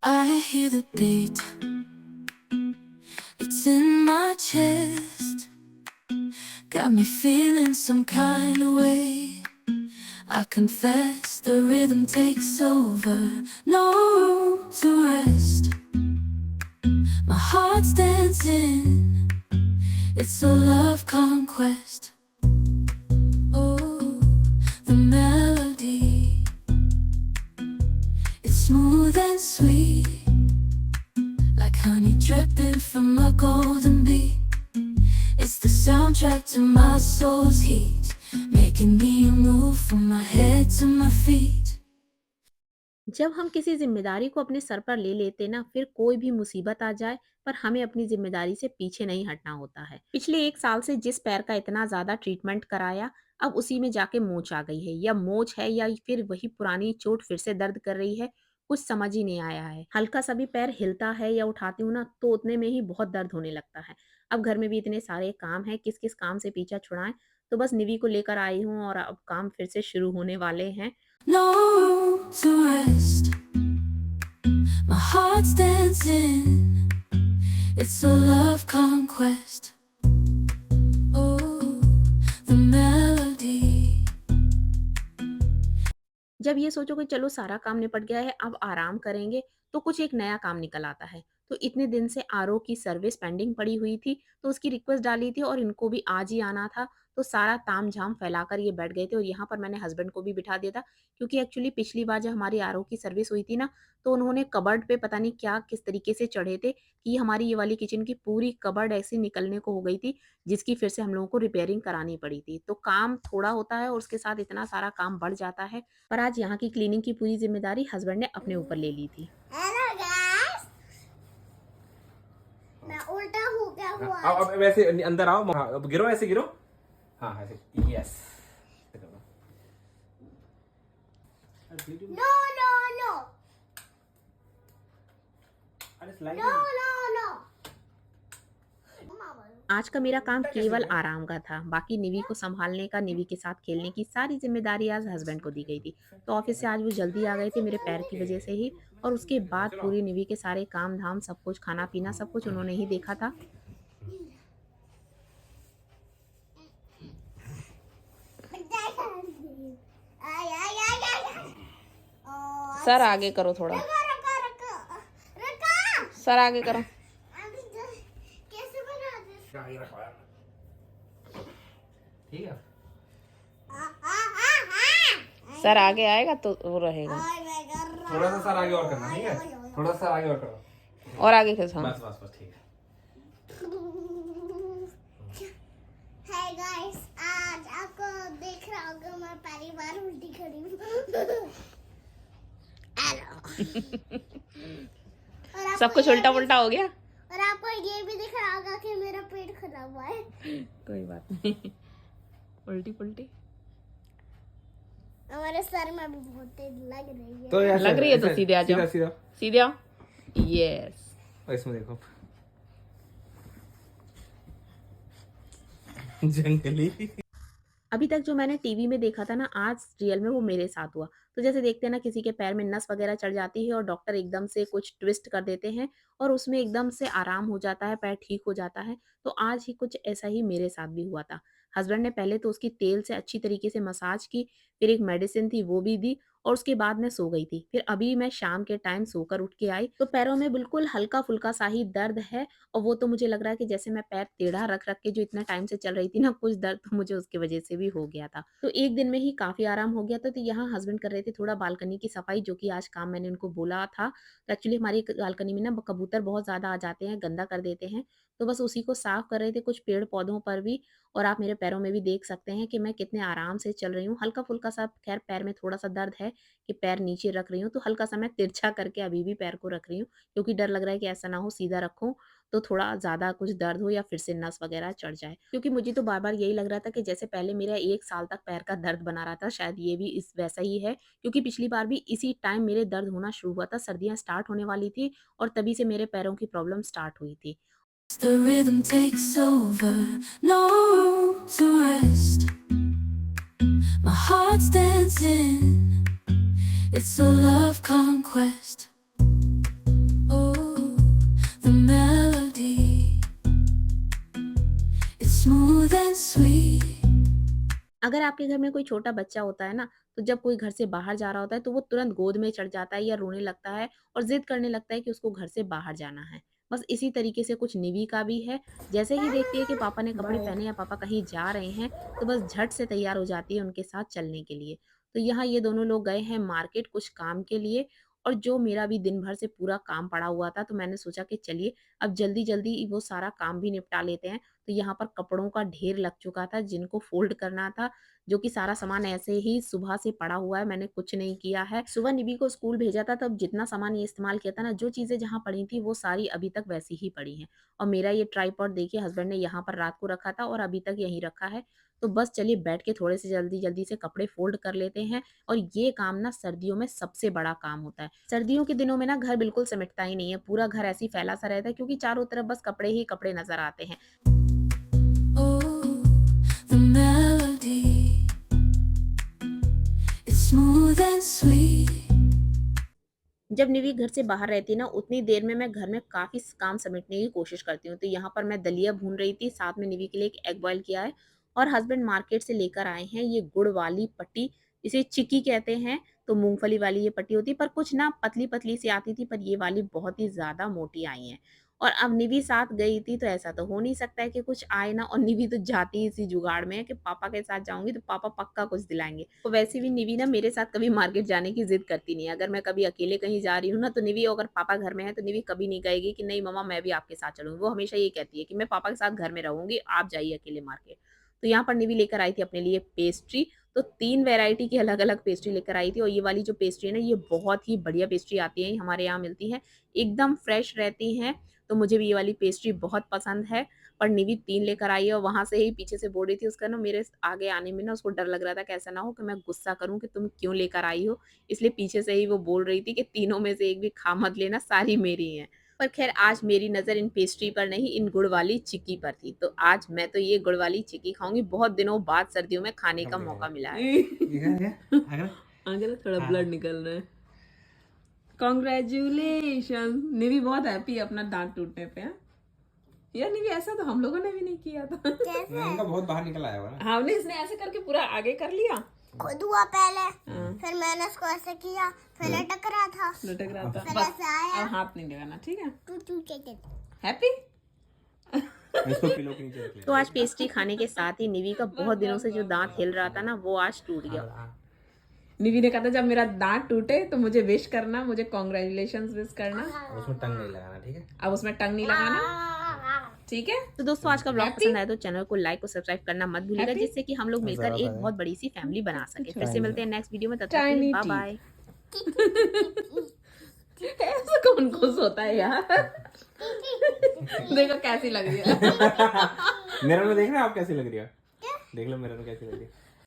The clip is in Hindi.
I hear the beat, it's in my chest, got me feeling some kind of way. I confess the rhythm takes over, no room to rest. My heart's dancing, it's a love conquest. Oh, the melody, it's smooth and sweet, like honey dripping from a golden bee. It's the soundtrack to my soul's heat, making me move from my head to my feet. जब हम किसी जिम्मेदारी को अपने सर पर ले लेते ना, फिर कोई भी मुसीबत आ जाए पर हमें अपनी जिम्मेदारी से पीछे नहीं हटना होता है। पिछले 1 साल से जिस पैर का इतना ज्यादा ट्रीटमेंट कराया, अब उसी में जाके मोच आ गई है, या मोच है या फिर वही पुरानी चोट फिर से दर्द कर रही है। कुछ समझ ही नहीं आया है। हल्का सा भी पैर हिलता है या उठाती हूँ ना, तो उतने में ही बहुत दर्द होने लगता है। अब घर में भी इतने सारे काम है, किस किस काम से पीछा छुड़ाएं। तो बस निवी को लेकर आई हूँ और अब काम फिर से शुरू होने वाले हैं। No room to rest, my heart's dancing, it's a love conquest. Oh, the melody. जब ये सोचो कि चलो सारा काम निपट गया है, अब आराम करेंगे, तो कुछ एक नया काम निकल आता है। तो इतने दिन से आरओ की सर्विस पेंडिंग पड़ी हुई थी, तो उसकी रिक्वेस्ट डाली थी और इनको भी आज ही आना था। तो सारा तामझाम फैलाकर ये बैठ गए थे और यहाँ पर मैंने हस्बैंड को भी बिठा दिया था, क्योंकि एक्चुअली पिछली बार जब हमारी आरओ की सर्विस हुई थी ना, तो उन्होंने कबर्ड पे पता नहीं क्या किस तरीके से चढ़े थे कि हमारी ये वाली किचन की पूरी कबर्ड ऐसी निकलने को हो गई थी, जिसकी फिर से हम लोगों को रिपेयरिंग करानी पड़ी थी। तो काम थोड़ा होता है और उसके साथ इतना सारा काम बढ़ जाता है। पर आज यहाँ की क्लीनिंग की पूरी ज़िम्मेदारी हस्बैंड ने अपने ऊपर ले ली थी। हेलो गाइस, मैं उल्टा हो गया हुआ। अब वैसे अंदर आओ। हाँ, अब गिरो, ऐसे गिरो। हाँ ऐसे, yes. No no no no no no. आज का मेरा काम केवल आराम का था, बाकी निवी को संभालने का, निवी के साथ खेलने की सारी ज़िम्मेदारी आज हस्बैंड को दी गई थी। तो ऑफ़िस से आज वो जल्दी आ गए थे मेरे पैर की वज़ह से ही, और उसके बाद पूरी निवी के सारे काम-धाम सब कुछ, खाना-पीना सब कुछ उन्होंने ही देखा था। आय आय आय आय। सर आगे करो थोड़ा। रुको रुको रुको रुको। सर आगे करो। अभी कैसे बनाते हैं? ठीक है। सर आगे आएगा तो वो रहेगा। थोड़ा सा सर आगे और करना, ठीक है? थोड़ा सा आगे और करो। और आगे खिसकाओ। बस ठीक है। हाय गाइस, आज आपको देख रहा होगा मैं पहली बार उल्टी खड़ी हूँ। हेलो। सब कुछ उल्टा पुल्टा हो गया। और आपको ये भी दिख रहा होगा कि मेरा पेट खुला हुआ है। कोई बात नहीं। उल्टी पुल्टी हमारे सर में भी बहुत तेज लग रही है। तो लग रही है तो सीधे आ जाओ। सीधा सीधे आओ। यस। और इसमें देखो, जंगली। अभी तक जो मैंने टीवी में देखा था ना, आज रियल में वो मेरे साथ हुआ। तो जैसे देखते हैं ना, किसी के पैर में नस वगैरह चढ़ जाती है और डॉक्टर एकदम से कुछ ट्विस्ट कर देते हैं और उसमें एकदम से आराम हो जाता है, पैर ठीक हो जाता है। तो आज ही कुछ ऐसा ही मेरे साथ भी हुआ था। हस्बैंड ने पहले तो उसकी तेल से अच्छी तरीके से मसाज की, फिर एक मेडिसिन थी वो भी दी, और उसके बाद मैं सो गई थी। फिर अभी मैं शाम के टाइम सोकर उठ के आई, तो पैरों में बिल्कुल हल्का-फुल्का सा ही दर्द है, और वो तो मुझे लग रहा है कि जैसे मैं पैर टेढ़ा रख-रख के जो इतना टाइम से चल रही थी ना, कुछ दर्द तो मुझे उसकी वजह से भी हो गया था। तो एक दिन में ही काफ़ी आराम हो गया था। तो यहाँ हस्बैंड कर रहे थे थोड़ा बालकनी की सफाई, जो कि आज काम मैंने उनको बोला था। तो एक्चुअली हमारी बालकनी में ना कबूतर बहुत ज़्यादा आ जाते हैं, गंदा कर देते हैं। तो बस उसी को साफ कर रहे थे, कुछ पेड़-पौधों पर भी। और आप मेरे पैरों में भी देख सकते हैं कि मैं कितने आराम से चल रही हूँ। हल्का-फुल्का सा खैर पैर में थोड़ा-सा दर्द है कि पैर नीचे रख रही हूँ, तो हल्का-सा मैं तिरछा करके अभी भी पैर को रख रही हूँ, क्योंकि डर लग रहा है कि ऐसा ना हो सीधा रखूँ तो थोड़ा ज़्यादा कुछ दर्द हो या फिर से नस वगैरह चढ़ जाए। क्योंकि मुझे तो बार-बार यही लग रहा था कि जैसे पहले मेरा 1 साल तक पैर का दर्द बना रहा था, शायद ये भी इस वैसा ही है, क्योंकि पिछली बार भी इसी टाइम मेरे दर्द होना शुरू हुआ था, सर्दियाँ स्टार्ट होने वाली थी और तभी से मेरे पैरों की प्रॉब्लम स्टार्ट हुई थी। The rhythm takes over, no room to rest. My heart's dancing, it's a love conquest. अगर आपके घर में कोई छोटा बच्चा होता है ना, तो जब कोई घर से बाहर जा रहा होता है, तो वो तुरंत गोद में चढ़ जाता है या रोने लगता है और ज़िद करने लगता है कि उसको घर से बाहर जाना है। बस इसी तरीके से कुछ निवी का भी है। जैसे ही देखती है कि पापा ने कपड़े बाय। पहने या पापा कहीं जा रहे हैं, तो बस झट से तैयार हो जाती है उनके साथ चलने के लिए। तो यहाँ ये दोनों लोग गए हैं मार्केट कुछ काम के लिए और जो मेरा भी दिन भर से पूरा काम पड़ा हुआ था, तो मैंने सोचा कि चलिए अब जल्दी-जल्दी वो सारा काम भी निपटा लेते हैं। तो यहाँ पर कपड़ों का ढेर लग चुका था जिनको फ़ोल्ड करना था, जो कि सारा सामान ऐसे ही सुबह से पड़ा हुआ है, मैंने कुछ नहीं किया है। सुबह निबी को स्कूल भेजा था तब जितना सामान ये इस्तेमाल किया था ना, जो चीज़ें जहाँ पड़ी थी वो सारी अभी तक वैसी ही पड़ी हैं। और मेरा ये ट्राइपॉड देखिए हस्बैंड ने यहाँ पर रात को रखा था और अभी तक यहीं रखा है। तो बस चलिए बैठ के थोड़े से जल्दी-जल्दी से कपड़े फ़ोल्ड कर लेते हैं और ये काम ना सर्दियों में सबसे बड़ा काम होता है। सर्दियों के दिनों में ना घर बिल्कुल सिमटता ही नहीं है, पूरा घर ऐसे ही फैला-सा रहता है क्योंकि चारों तरफ बस कपड़े ही कपड़े नज़र आते हैं। Oh, the melody is smooth and sweet. जब निवी घर से बाहर रहती है ना, उतनी देर में मैं घर में काफ़ी काम समेटने की कोशिश करती हूँ। तो यहाँ पर मैं दलिया भून रही थी, साथ में निवी के लिए एक एग बॉयल किया है और हस्बैंड मार्केट से लेकर आए हैं ये गुड़ वाली पट्टी, इसे चिक्की कहते हैं। तो मूँगफली वाली ये पट्टी होती है, पर कुछ ना पतली-पतली सी आती थी, पर ये वाली बहुत ही ज़्यादा मोटी आई हैं। और अब निवी साथ गई थी, तो ऐसा तो हो नहीं सकता है कि कुछ आए ना, और निवी तो जाती ही इसी जुगाड़ में है कि पापा के साथ जाऊँगी तो पापा पक्का कुछ दिलाएँगे। तो वैसे भी निवी ना मेरे साथ कभी मार्केट जाने की ज़िद करती नहीं है। अगर मैं कभी अकेले कहीं जा रही हूँ ना, तो निवी अगर पापा घर में हैं, तो निवी कभी नहीं कहेगी कि नहीं मम्मा मैं भी आपके साथ चलूँगी। वो हमेशा ये कहती है कि मैं पापा के साथ घर में रहूँगी, आप जाइए अकेले मार्केट। तो यहाँ पर निवी लेकर आई थी अपने लिए पेस्ट्री, तो 3 वैरायटी की अलग-अलग पेस्ट्री लेकर आई थी और ये वाली जो पेस्ट्री है ना, ये बहुत ही बढ़िया पेस्ट्री आती है, हमारे यहाँ मिलती है, एकदम फ्रेश रहती हैं। तो मुझे भी ये वाली पेस्ट्री बहुत पसंद है। पर निवी 3 लेकर आई है और वहाँ से ही पीछे से बोल रही थी, उसका ना मेरे आगे आने में ना उसको डर लग रहा था कि ऐसा ना हो कि मैं गुस्सा करूँ कि तुम क्यों लेकर आई हो, इसलिए पीछे से ही वो बोल रही थी कि तीनों में से एक भी खा मत लेना, सारी मेरी हैं। पर ख़ैर आज मेरी नज़र इन पेस्ट्री पर नहीं, इन गुड़ वाली चिक्की पर थी, तो आज मैं तो ये गुड़ वाली चिक्की खाऊँगी, बहुत दिनों बाद सर्दियों में खाने का मौका मिला है। आगे ना थोड़ा ब्लड निकल रहा है। कॉन्ग्रेचुलेशन। निवी बहुत हैप्पी है अपना दांत टूटने पे। हाँ? यार निवी ऐसा तो हम लोगों ने भी नहीं किया था। उनका बहुत बाहर निकल आया हुआ ना। हमने इसने ऐसे करके पूरा आगे कर लिया, खुद हुआ पहले, फिर मैंने उसको ऐसे किया, फिर लटक रहा था, लटक रहा था। फिर बस ऐसे आया, अब हाथ नहीं लगाना, ठीक है? टू के हैप्पी। इसको पिलो के नीचे रख ले। तो आज पेस्ट्री खाने के साथ ही निवी का बहुत दिनों से जो दाँत हिल रहा था ना, वो आज टूट गया। निवी ने कहा था जब मेरा दांत टूटे तो मुझे विश करना, मुझे कॉन्ग्रेचुलेशन विश करना। और उसमें टंग नहीं लगाना, ठीक है? अब उसमें टंग नहीं लगाना, ठीक है? तो दोस्तों आज का ब्लॉग Happy? पसंद आया तो चैनल को लाइक और सब्सक्राइब करना मत भूलिएगा, Happy? जिससे कि हम लोग मिलकर एक बहुत बड़ी सी फैमिली बना सके। फिर से मिलते हैं नेक्स्ट वीडियो में, तब तक के Tiny लिए teeth. Bye bye. ऐसा कौन खुश होता है यार? देखो कैसी लग रही है। मिरर में देख रहे हो आप कैसी लग रही है? देख लो मिरर में कैसी लग रही है।